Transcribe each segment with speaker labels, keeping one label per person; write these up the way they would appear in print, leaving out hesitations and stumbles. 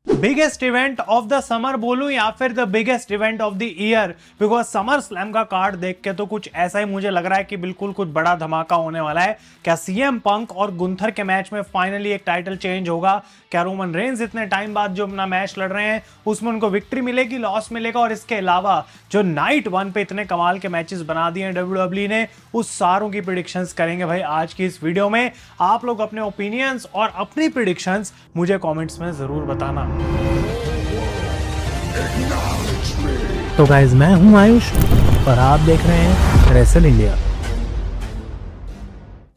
Speaker 1: Biggest event of the summer बोलूं या फिर the biggest event of the year, because summer slam का card देख के तो कुछ ऐसा ही मुझे लग रहा है कि बिल्कुल कुछ बड़ा धमाका होने वाला है। क्या सीएम पंक और गुंथर के मैच में फाइनली एक टाइटल चेंज होगा? क्या रोमन रेंज इतने टाइम बाद जो अपना मैच लड़ रहे हैं उसमें उनको विक्ट्री मिलेगी, लॉस मिलेगा? और इसके अलावा जो नाइट 1 पे इतने कमाल के मैचेस बना दिए हैं डब्ल्यूडब्ल्यू ने, उस सारों की प्रिडिक्शंस करेंगे भाई आज की इस वीडियो में। आप लोग अपने ओपिनियंस और अपनी प्रिडिक्शंस मुझे कमेंट्स में जरूर बताना। तो गाइस, मैं हूं आयुष और आप देख रहे हैं रेसल इंडिया।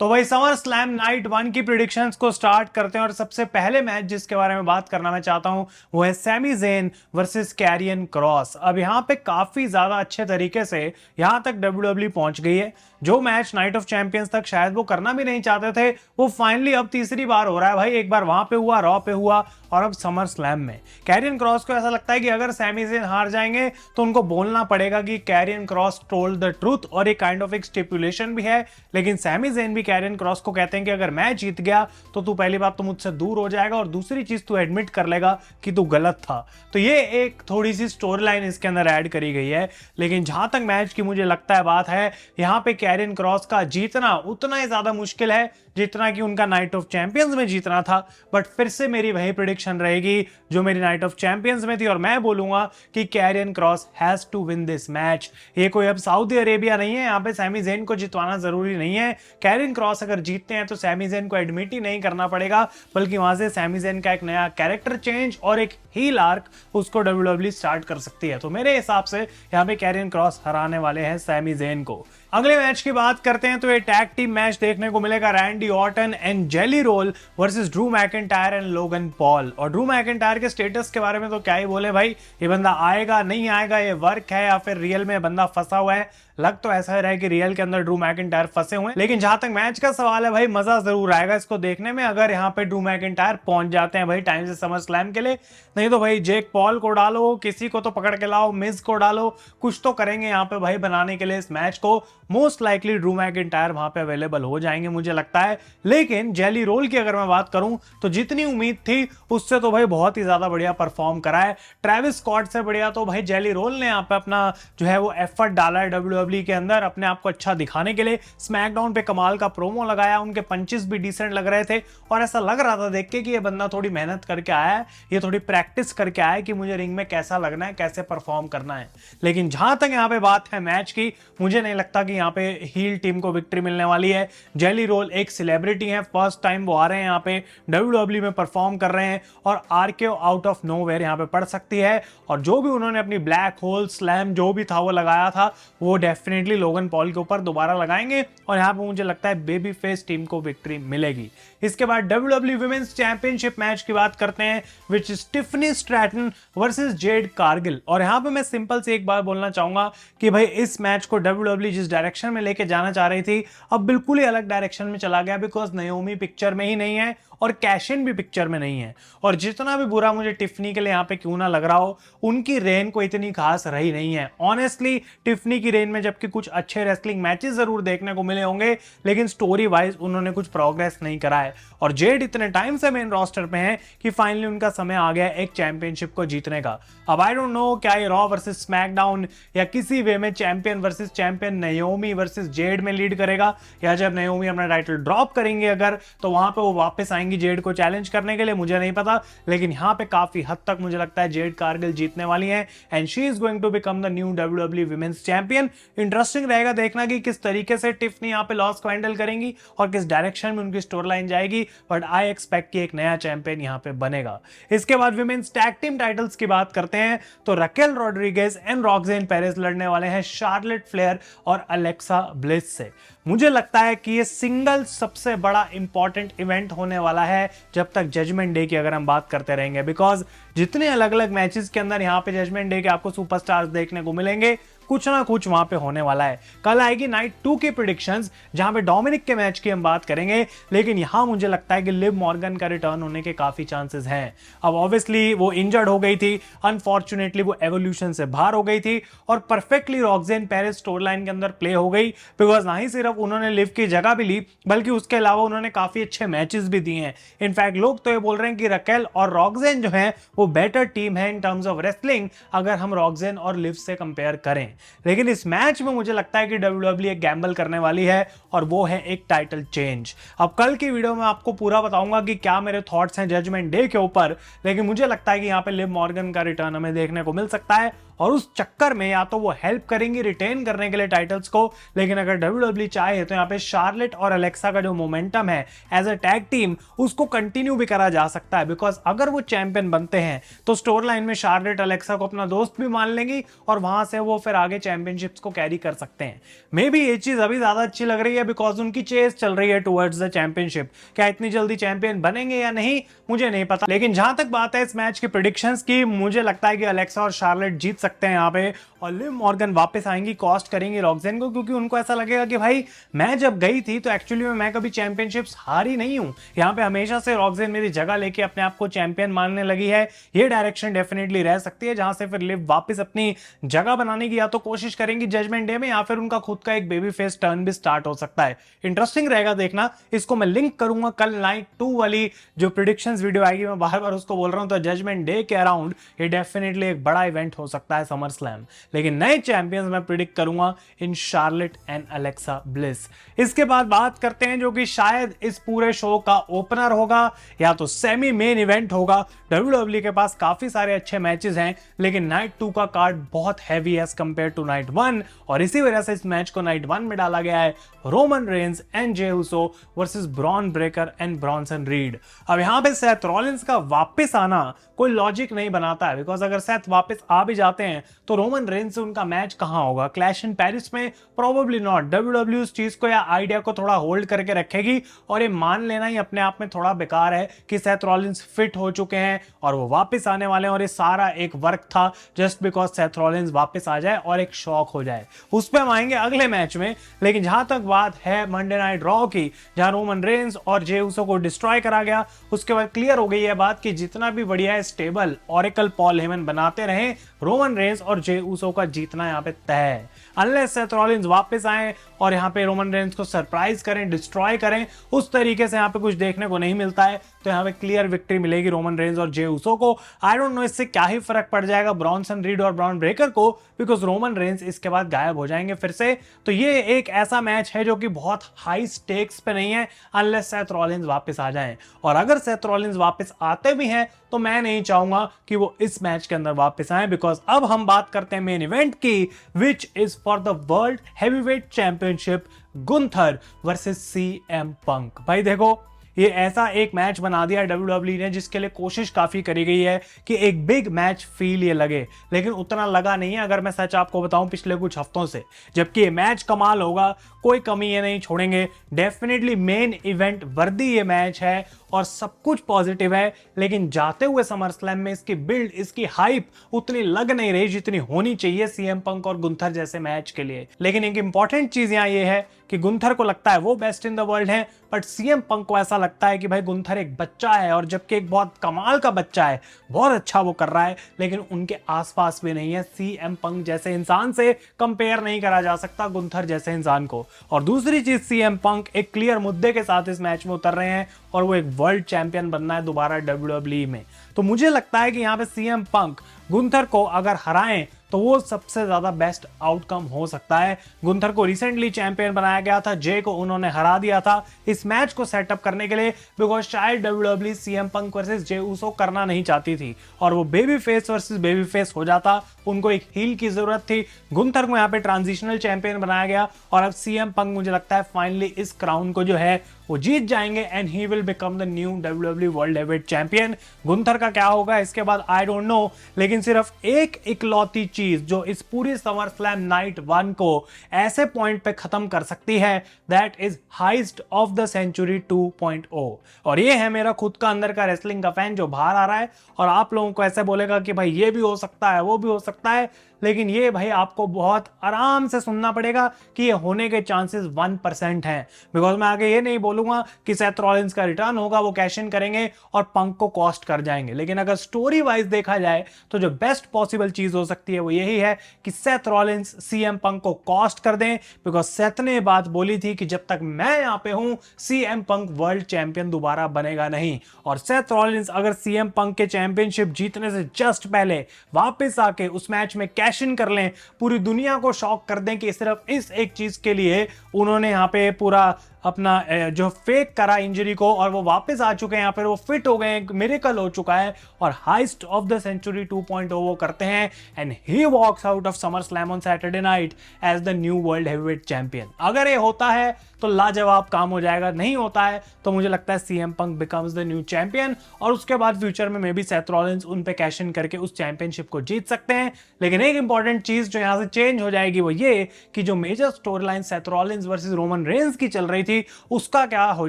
Speaker 1: तो भाई समर स्लैम नाइट 1 की प्रिडिक्शंस को स्टार्ट करते हैं और सबसे पहले मैच जिसके बारे में बात करना मैं चाहता हूं वो है Sami Zayn versus Karrion Kross. अब यहां पे काफी ज्यादा अच्छे तरीके से यहां तक डब्ल्यूडब्ल्यू पहुंच गई है। जो मैच नाइट ऑफ चैंपियंस तक शायद वो करना भी नहीं चाहते थे, वो फाइनली अब तीसरी बार हो रहा है भाई। एक बार वहां पे हुआ, रॉ पे हुआ, और अब समर स्लैम में कैरियन क्रॉस को ऐसा लगता है कि अगर सैमी ज़ेन हार जाएंगे तो उनको बोलना पड़ेगा कि Karrion Kross told the truth, और एक काइंड ऑफ एक स्टिपुलेशन भी है। लेकिन सैमी ज़ेन भी कैरियन क्रॉस को कहते हैं कि अगर मैं जीत गया तो तू पहली बात तो मुझसे दूर हो जाएगा, और दूसरी चीज तू एडमिट कर लेगा कि तू गलत था। तो ये एक थोड़ी सी स्टोरी लाइन इसके अंदर ऐड करी गई है। लेकिन जहां तक मैच की मुझे लगता है बात है, यहां पे कैरियन क्रॉस का जीतना उतना ही ज्यादा मुश्किल है जितना कि उनका नाइट ऑफ चैंपियंस में जीतना था। बट फिर से मेरी वही प्रेडिक्शन रहेगी जो मेरी नाइट ऑफ चैंपियंस में थी, और मैं बोलूंगा कि Karrion Kross has to win this match. ये कोई अब सऊदी अरेबिया नहीं है, यहाँ पे सैमी ज़ेन को जितवाना जरूरी नहीं है। कैरियन क्रॉस अगर जीतते हैं तो सैमी ज़ेन को एडमिट ही नहीं करना पड़ेगा, बल्कि वहां से सैमी ज़ेन का एक नया कैरेक्टर चेंज और एक हील आर्क उसको डब्ल्यूडब्ल्यू स्टार्ट कर सकती है। तो मेरे हिसाब से यहाँ पे कैरियन क्रॉस हराने वाले हैं सैमी ज़ेन को। अगले मैच की बात करते हैं तो ये टैग टीम मैच देखने को मिलेगा Randy Orton and Jelly Roll versus Drew McIntyre and Logan Paul. और ड्रू मैकिंटायर के स्टेटस के बारे में तो क्या ही बोले भाई, ये बंदा आएगा नहीं आएगा, ये वर्क है या फिर रियल में बंदा फंसा हुआ है? लग तो ऐसा ही रहा है कि रियल के अंदर ड्रू मैकिंटायर फंसे हुए हैं। लेकिन जहां तक मैच का सवाल है भाई, मजा जरूर आएगा इसको देखने में अगर यहाँ पे ड्रू मैकिंटायर पहुंच जाते हैं भाई टाइम से समर स्लैम के लिए। नहीं तो भाई जेक पॉल को डालो, किसी को तो पकड़ के लाओ, मिज को डालो, कुछ तो करेंगे यहाँ पे भाई बनाने के लिए इस मैच को। मोस्ट लाइकली ड्रू मैकिंटायर वहां पे अवेलेबल हो जाएंगे मुझे लगता है। लेकिन जेली रोल की अगर मैं बात करूं तो जितनी उम्मीद थी उससे तो भाई बहुत ही ज्यादा बढ़िया परफॉर्म करा है। ट्रेविस स्कॉट से बढ़िया तो भाई जेली रोल ने यहाँ पे अपना जो है वो एफर्ट डाला है डब्ल्यूडब्ल्यू के अंदर अपने आप को अच्छा दिखाने के लिए। स्मैकडाउन पे कमाल का प्रोमो लगाया, उनके पंचेस भी डिसेंट लग रहे थे, और ऐसा लग रहा था देख के कि ये बंदा थोड़ी मेहनत करके आया है, ये थोड़ी प्रैक्टिस करके आया है कि मुझे रिंग में कैसा लगना है, कैसे परफॉर्म करना है। लेकिन जहां तक यहाँ पे बात है मैच की, मुझे नहीं लगता कि यहाँ पे हील टीम को विक्ट्री मिलने वाली है। जेली रोल एक सेलिब्रिटी है, फर्स्ट टाइम वो आ रहे हैं यहाँ पे डब्ल्यूडब्ल्यू में परफॉर्म कर रहे हैं, और आरकेओ आउट ऑफ नोवेयर यहाँ पे पड़ सकती है। और जो भी उन्होंने अपनी ब्लैक होल स्लैम जो भी था वो लगाया था, वो डेफिनेटली लोगन पॉल के ऊपर दोबारा लगाएंगे, और यहाँ पे मुझे लगता है बेबी फेस टीम को विक्ट्री मिलेगी। इसके बाद डब्ल्यूडब्ल्यू वुमेन्स चैंपियनशिप मैच की बात करते हैं which Stephanie Stratton versus Jade Cargill. और यहाँ पे मैं सिंपल से एक बात बोलना चाहूंगा कि भाई इस मैच को डब्ल्यूडब्ल्यू जिस डायरेक्शन में लेके जाना चाह रही थी, अब बिल्कुल ही अलग डायरेक्शन में चला गया, बिकॉज नाओमी पिक्चर में ही नहीं है और कैश-इन भी पिक्चर में नहीं है। और जितना भी बुरा मुझे टिफनी के लिए यहाँ पे क्यों ना लग रहा हो, उनकी रेन को इतनी खास रही नहीं है ऑनेस्टली टिफनी की रेन में। जबकि कुछ अच्छे रेसलिंग मैचेस जरूर देखने को मिले होंगे, लेकिन स्टोरी वाइज उन्होंने कुछ प्रोग्रेस नहीं करा है। और जेड इतने टाइम से मेन रोस्टर पे हैं कि फाइनली उनका समय आ गया एक चैंपियनशिप को जीतने का। अब आई डोंट नो क्या ये रॉ वर्सेस स्मैकडाउन या किसी वे में champion versus champion Naomi versus Z में लीड करेगा, या जब नाओमी अपना टाइटल ड्रॉप करेंगे अगर, तो वहां पे वो वापस आएंगे जेड को चैलेंज करने के लिए, मुझे नहीं पता। लेकिन यहाँ पे काफी हद तक मुझे लगता है जेड कारगिल जीतने वाली है, and she is going to become the new WWE women's champion. Interesting रहेगा देखना कि किस तरीके से टिफनी यहाँ पे लॉस को हैंडल करेंगी और किस डायरेक्शन में उनकी स्टोरी लाइन जाएगी। बट आई एक्सपेक्ट कि एक नया चैंपियन यहाँ पे बनेगा। इसके बाद वुमेन्स टैग टीम टाइटल्स की बात करते हैं तो रकेल रॉड्रिगेज एंड रॉक्सेन पेरेज लड़ने वाले हैं शार्लेट फ्लेयर और अलेक्सा ब्लिस से। मुझे लगता है कि ये सिंगल सबसे बड़ा इंपॉर्टेंट इवेंट होने वाला है जब तक जजमेंट डे की अगर हम बात करते रहेंगे, बिकॉज जितने अलग अलग मैचेस के अंदर यहाँ पे जजमेंट डे के आपको सुपरस्टार्स देखने को मिलेंगे, कुछ ना कुछ वहां पे होने वाला है। कल आएगी नाइट 2 की प्रेडिक्शंस, जहां पे डोमिनिक के मैच की हम बात करेंगे, लेकिन यहां मुझे लगता है कि लिव मॉर्गन का रिटर्न होने के काफी चांसेस हैं। अब ऑब्वियसली वो इंजर्ड हो गई थी, अनफॉर्चुनेटली वो एवोल्यूशन से बाहर हो गई थी और परफेक्टली रॉक्सेन पेरिस स्टोरी लाइन के अंदर प्ले हो गई, बिकॉज ना ही सिर्फ उन्होंने लिव की जगह भी ली, बल्कि उसके अलावा उन्होंने काफी अच्छे मैचेस भी दिए हैं। इनफैक्ट लोग तो ये बोल रहे हैं कि रकेल और रॉक्सेन जो है वो बेटर टीम है इन टर्म्स ऑफ रेसलिंग, अगर हम रॉक्सेन और लिव से कंपेयर करें। लेकिन इस मैच में मुझे लगता है कि डब्ल्यूडब्ल्यू एक गैम्बल करने वाली है, और वो है एक टाइटल चेंज। अब कल की वीडियो में आपको पूरा बताऊंगा कि क्या मेरे थॉट्स हैं जजमेंट डे के ऊपर, लेकिन मुझे लगता है कि यहाँ पे लिव मॉर्गन का रिटर्न हमें देखने को मिल सकता है, और उस चक्कर में या तो वो हेल्प करेंगी रिटेन करने के लिए टाइटल्स को, लेकिन अगर डब्ल्यूडब्ल्यू चाहे तो यहाँ पे शार्लेट और अलेक्सा का जो मोमेंटम है एज अ टैग टीम, उसको कंटिन्यू भी करा जा सकता है। बिकॉज अगर वो चैंपियन बनते हैं तो स्टोरी लाइन में शार्लेट अलेक्सा को अपना दोस्त भी मान लेंगी, और वहां से वो फिर आगे चैंपियनशिप्स को कैरी कर सकते हैं। मे बी ये चीज अभी ज्यादा अच्छी लग रही है बिकॉज उनकी चेस चल रही है टुवर्ड्स द चैंपियनशिप। क्या इतनी जल्दी चैंपियन बनेंगे या नहीं मुझे नहीं पता, लेकिन जहां तक बात है इस मैच की प्रेडिक्शंस की, मुझे लगता है कि अलेक्सा और शार्लेट जीत सकते हैं यहाँ पे, और लिव मॉर्गन वापस आएंगी, कॉस्ट करेंगी रॉक्सेन को, क्योंकि उनको ऐसा लगेगा कि भाई मैं जब गई थी तो एक्चुअली मैं कभी चैंपियनशिप्स हारी नहीं हूं, यहाँ पे हमेशा से रॉक्सेन मेरी जगह लेके अपने आप को चैंपियन मानने लगी है। ये डायरेक्शन डेफिनेटली रह सकती है, जहां से फिर लिव वापस अपनी जगह बनाने की या तो कोशिश करेंगी जजमेंट डे में, या फिर उनका खुद का एक बेबी फेस टर्न भी स्टार्ट हो सकता है। इंटरेस्टिंग रहेगा देखना, इसको मैं लिंक करूंगा कल नाइट 2 वाली जो प्रेडिक्शंस वीडियो आएगी, मैं बार बार उसको बोल रहा हूं, तो जजमेंट डे के अराउंड ये डेफिनेटली एक बड़ा इवेंट हो सकता है समर स्लैम। लेकिन नए चैंपियंस मैं प्रिडिक्ट करूंगा in Charlotte and Alexa bliss. इसके बाद बात करते हैं जो कि शायद इस पूरे शो का ओपनर होगा या तो सेमी मेन इवेंट होगा। डब्ल्यूडब्ल्यू के पास काफी सारे अच्छे मैचेस हैं, लेकिन नाइट 2 का कार्ड बहुत heavy as compared to night 1, और इसी वजह से इस मैच को नाइट 1 में डाला गया है। Roman Reigns and Jey Uso versus Bron Breakker and Bronson Reed. अब यहां पे सेथ रॉलिंस का वापस आना कोई लॉजिक नहीं बनाता है, बिकॉज अगर सेथ वापस आ भी जाते हैं तो रोमन रेंस से उनका मैच कहां होगा? क्लैश इन पेरिस में? Probably not. डब्ल्यूडब्ल्यू इस चीज को या आइडिया को थोड़ा होल्ड करके रखेगी, और ये मान लेना ही अपने आप में थोड़ा बेकार है कि सेथ रॉलिंस फिट हो चुके हैं और वो वापस आने वाले हैं, और ये सारा एक वर्क था जस्ट बिकॉज सेथ रॉलिंस वापस आ जाए और एक शॉक हो जाए। उस पर हम आएंगे अगले मैच में। लेकिन जहां तक बात है मंडे नाइट रॉ की, जहां रोमन रेंस और जे उसो को डिस्ट्रॉय करा गया, उसके बाद क्लियर हो गई है बात कि जितना भी बढ़िया स्टेबल ऑरेकल पॉल हेमन बनाते रहे, रोमन रेंस और जे उसो का जीतना यहाँ पे तय है। अनलेस सेथ रॉलिंस वापस आए और यहाँ पे रोमन रेंस को सरप्राइज करें, डिस्ट्रॉय करें, उस तरीके से यहाँ पे कुछ देखने को नहीं मिलता है, तो यहाँ पे क्लियर विक्ट्री मिलेगी रोमन रेंस और जे उसो को। आई डोंट नो इससे क्या ही फर्क पड़ जाएगा ब्रॉनसन रीड और ब्रॉन ब्रेकर को, बिकॉज रोमन रेंस इसके बाद गायब हो जाएंगे फिर से। तो ये एक ऐसा मैच है जो कि बहुत हाई स्टेक्स पे नहीं है अनलेस सेथ रॉलिंस वापस आ जाएं, और अगर सेथ रॉलिंस वापस आते भी हैं तो मैं नहीं चाहूंगा कि वो इस मैच के अंदर वापस आए, बिकॉज अब हम बात करते हैं मेन इवेंट की, which is for the world heavyweight championship, Gunther versus CM Punk. भाई देखो, ये ऐसा एक मैच बना दिया डब्ल्यूडब्ल्यू ने जिसके लिए कोशिश काफी करी गई है कि एक बिग मैच फील ये लगे, लेकिन उतना लगा नहीं है अगर मैं सच आपको बताऊं पिछले कुछ हफ्तों से। जबकि ये मैच कमाल होगा, कोई कमी ये नहीं छोड़ेंगे, डेफिनेटली मेन इवेंट वर्दी ये मैच है और सब कुछ पॉजिटिव है, लेकिन जाते हुए समर स्लैम में इसकी बिल्ड, इसकी हाइप उतनी लग नहीं रही जितनी होनी चाहिए सीएम पंक और गुंथर जैसे मैच के लिए। लेकिन एक इंपॉर्टेंट चीज यहाँ ये है कि गुंथर को लगता है वो बेस्ट इन द वर्ल्ड है, बट सीएम पंक को ऐसा लगता है कि भाई गुंथर एक बच्चा है, और जबकि एक बहुत कमाल का बच्चा है, बहुत अच्छा वो कर रहा है, लेकिन उनके आसपास भी नहीं है। सीएम पंक जैसे इंसान से कंपेयर नहीं करा जा सकता गुंथर जैसे इंसान को। और दूसरी चीज, सीएम पंक एक क्लियर मुद्दे के साथ इस मैच में उतर रहे हैं, और वो एक वर्ल्ड चैंपियन बनना है दोबारा डब्ल्यूडब्ल्यूई में। तो मुझे लगता है कि यहाँ पे सीएम पंक गुंथर को अगर हराएं तो वो सबसे ज्यादा बेस्ट आउटकम हो सकता है। गुंथर को रिसेंटली चैंपियन बनाया गया था, जे को उन्होंने हरा दिया था इस मैच को सेटअप करने के लिए, बिकॉज शायद डब्ल्यूडब्ल्यू सीएम पंक वर्सेस जे उसो करना नहीं चाहती थी, और वो baby face versus baby face हो जाता, उनको एक हील की जरूरत थी। गुंथर को यहाँ पे ट्रांजिशनल चैंपियन बनाया गया, और अब सीएम पंक मुझे लगता है फाइनली इस क्राउन को जो है वो जीत जाएंगे, and he will become the new WWE world heavyweight champion. Gunther का क्या होगा इसके बाद आई डोंट नो, लेकिन सिर्फ एक इकलौती चीज जो इस पूरी समर स्लैम नाइट 1 को ऐसे पॉइंट पे खत्म कर सकती है, that is heist of the century 2.0। और ये है मेरा खुद का अंदर का रेसलिंग का फैन जो बाहर आ रहा है और आप लोगों को ऐसे बोलेगा कि भाई ये भी हो सकता है, वो भी हो सकता है। लेकिन ये भाई आपको बहुत आराम से सुनना पड़ेगा कि ये होने के चांसेस 1% हैं। बिकॉज मैं आगे ये नहीं बोलूंगा कि सेथ रॉलिंस का रिटर्न होगा, वो कैश इन करेंगे और पंक को कॉस्ट कर जाएंगे। लेकिन अगर स्टोरी वाइज देखा जाए तो जो बेस्ट पॉसिबल चीज हो सकती है वो यही है कि सेथ रॉलिंस सीएम पंक को कॉस्ट कर दें। बिकॉज सेथ ने बात बोली थी कि जब तक मैं यहां पे हूं सीएम पंक वर्ल्ड चैंपियन दोबारा बनेगा नहीं। और सेथ रॉलिंस अगर सीएम पंक के चैंपियनशिप जीतने से जस्ट पहले वापस आके उस मैच में कैश इन कर लें, पूरी दुनिया को शॉक कर दें कि सिर्फ इस एक चीज के लिए उन्होंने यहां पे पूरा अपना जो फेक करा इंजरी को और वो वापस आ चुके हैं, यहाँ पर वो फिट हो गए, मिरेकल हो चुका है और हाइस्ट ऑफ द सेंचुरी 2.0 वो करते हैं and he walks out of SummerSlam on Saturday night as the new world heavyweight champion. अगर ये होता है तो लाजवाब काम हो जाएगा, नहीं होता है तो मुझे लगता है CM Punk becomes the new champion और उसके बाद फ्यूचर में मे बी सेथ रॉलिंस उन पे कैश इन करके उस चैंपियनशिप को जीत सकते हैं। लेकिन एक इंपॉर्टेंट चीज जो यहां से चेंज हो जाएगी वो ये कि जो major story line Seth Rollins versus Roman Reigns की चल रही थी उसका क्या हो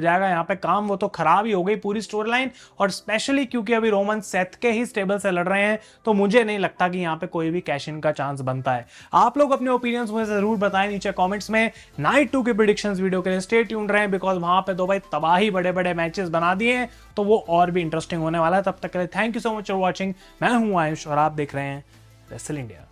Speaker 1: जाएगा यहाँ पे काम, वो तो खराब ही हो गई पूरी स्टोरी लाइन। और स्पेशली क्योंकि अभी रोमन सेथ के ही स्टेबल से लड़ रहे हैं तो मुझे नहीं लगता कि यहाँ पे कोई भी कैश इन का चांस बनता है। आप लोग अपने ओपिनियंस मुझे जरूर बताएं नीचे कमेंट्स में। नाइट 2 के प्रेडिक्शंस वीडियो के लिए स्टे ट्यून्ड रहें बिकॉज वहां पे तो भाई तबाही बड़े बड़े मैचेस बना दिए हैं तो वो और भी इंटरेस्टिंग होने वाला है। तब तक के लिए thank you so much for watching. मैं हूं आयुष और आप देख रहे हैं रेसल इंडिया।